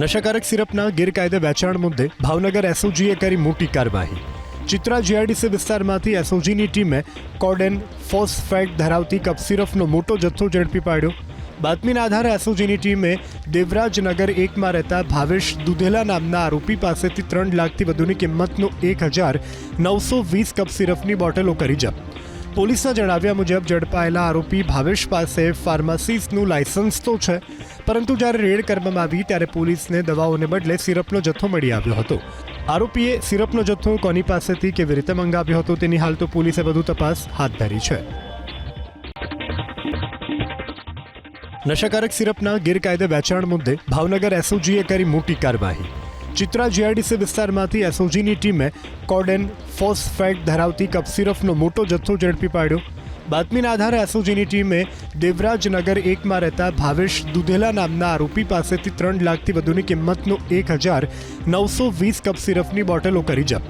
નશાકારક સિરપના ગેરકાયદે વેચાણ મુદ્દે ભાવનગર એસઓજીએ કરી મોટી કાર્યવાહી. ચિત્રા જીઆઈડીસી વિસ્તારમાંથી એસઓજીની ટીમે કોડેન ફોસ્ફેટ ધરાવતી કપ સિરપનો મોટો જથ્થો ઝડપી પાડ્યો. બાતમીના આધારે એસઓજીની ટીમે દેવરાજનગર 1માં રહેતા ભાવેશ દુધેલા નામના આરોપી પાસેથી 3 લાખથી વધુની કિંમતનો 1920 કપ સિરપની બોટલો કરી જપ્ત. પોલીસના જણાવ્યા મુજબ ઝડપાયેલા આરોપી ભાવેશ પાસે ફાર્માસિસ્ટનું લાયસન્સ તો છે, પરંતુ જ્યારે રેડ કરવામાં આવી ત્યારે પોલીસને દવાઓને બદલે સિરપનો જથ્થો મળી આવ્યો હતો. આરોપીએ સિરપનો જથ્થો કોની પાસેથી કેવી રીતે મંગાવ્યો હતો તેની હાલ તો પોલીસે વધુ તપાસ હાથ ધરી છે. નશાકારક સિરપના ગેરકાયદે વેચાણ મુદ્દે ભાવનગર એસઓજીએ કરી મોટી કાર્યવાહી. ચિત્રા જીઆઈડીસી વિસ્તારમાંથી એસઓજીની ટીમે કોડેન ફોસ્ફેટ ધરાવતી કપ સિરપનો મોટો જથ્થો ઝડપી પાડ્યો. બાતમીના આધારે એસઓજીની ટીમે દેવરાજનગર 1માં રહેતા ભાવેશ દુધેલા નામના આરોપી પાસેથી 3 લાખથી વધુની કિંમતનો 1920 કપ સિરપની બોટલો કરી જપ્ત.